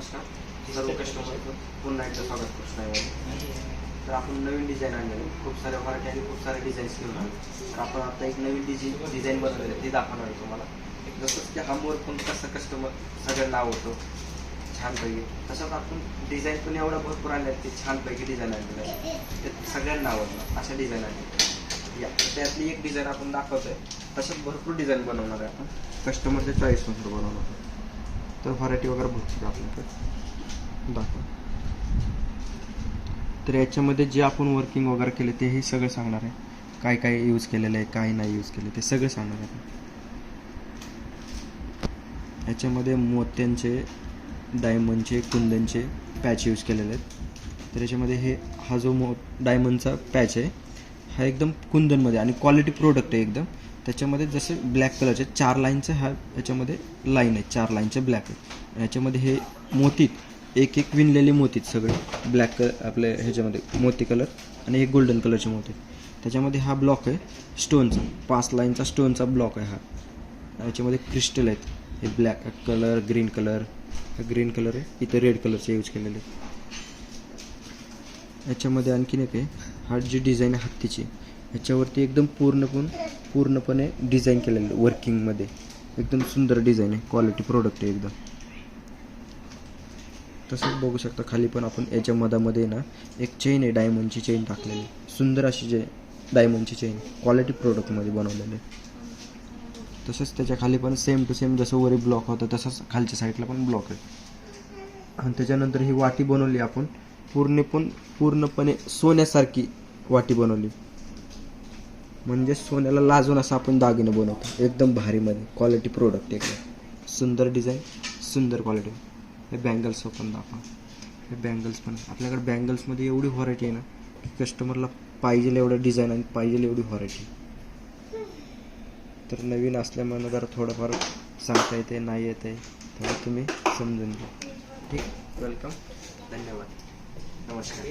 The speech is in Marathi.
नमस्कार सर्व कस्टमर पुन्हा एकदा स्वागत करतो आहे. तर आपण नवीन डिझाईन आणलेले खूप साऱ्या व्हरायटी आणि खूप सारे डिझाईन्स घेऊन आलो. तर आपण आता एक नवीन डिझाईन बनवलेलं आहे ते दाखवणार आहे तुम्हाला. जसं की हा मोर पण कसं कस्टमर सगळ्यांना आवडतो छानपैकी, तसंच आपण डिझाईन पण एवढा भरपूर आणले आहेत की छानपैकी डिझाईन आणलेलं आहे ते सगळ्यांना आवडणार अशा डिझाईन आहे. या त्यातली एक डिझाईन आपण दाखवतो आहे. तसंच भरपूर डिझाईन बनवणार आहे आपण कस्टमरच्या चॉईसनुसार बनवणार आहे. तर व्हरायटी वगैरे भरपूर आपल्याकडे दाखवा. तर याच्यामध्ये जे आपण वर्किंग वगैरे केले ते हे सगळं सांगणार आहे. काय काय यूज केलेलं आहे, काय नाही यूज केलं ते सगळं सांगणार आहे. याच्यामध्ये मोत्यांचे, डायमंडचे, कुंदनचे पॅच यूज केलेले आहेत. तर याच्यामध्ये हा जो डायमंडचा पॅच आहे हा एकदम कुंदनमध्ये आणि क्वालिटी प्रोडक्ट आहे एकदम. त्याच्यामध्ये जसे ब्लॅक कलरचे 4 लाईनचे याच्यामध्ये लाईन आहे, 4 लाईनचे ब्लॅक आहे. याच्यामध्ये हे मोतीत एक विणलेले मोतीत सगळे ब्लॅक कलर आपले ह्याच्यामध्ये मोती कलर आणि एक गोल्डन कलरचे मोती. त्याच्यामध्ये हा ब्लॉक आहे स्टोनचा, 5 लाईनचा स्टोनचा ब्लॉक आहे हा. याच्यामध्ये क्रिस्टल आहेत, हे ब्लॅक कलर, ग्रीन कलर आहे, इथे रेड कलरचे यूज केलेले. याच्यामध्ये आणखीन एक आहे, हा जी डिझाईन आहे हत्तीची, ह्याच्यावरती एकदम पूर्णपणे डिझाईन केलेलं आहे वर्किंगमध्ये. एकदम सुंदर डिझाईन आहे, क्वालिटी प्रोडक्ट आहे एकदम. तसंच बघू शकता खाली पण आपण याच्या मधामध्ये ना एक चेन आहे, डायमंडची चेन टाकलेली, सुंदर अशी डायमंडची चेन क्वालिटी प्रोडक्टमध्ये बनवलेली आहे. तसंच त्याच्या खाली पण सेम टू सेम जसं वरी ब्लॉक होतं तसंच खालच्या साईडला पण ब्लॉक आहे. आणि त्याच्यानंतर ही वाटी बनवली आपण पूर्णपणे सोन्यासारखी वाटी बनवली, म्हणजे सोन्याला लाजून असं आपण दागिने बनवतो एकदम भारीमध्ये. क्वालिटी प्रोडक्ट एकदम सुंदर डिझाईन, सुंदर क्वालिटी. हे बँगल्स पण दाखवा. हे बँगल्स पण आपल्याकडे बँगल्समध्ये एवढी व्हरायटी आहे ना की कस्टमरला पाहिजे एवढं डिझाईन आणि पाहिजे एवढी व्हरायटी. तर नवीन असल्यामुळे जरा थोडंफार सांगता येते, नाही येते, थोडं तुम्ही समजून घ्या. ठीक, वेलकम, धन्यवाद, नमस्कार.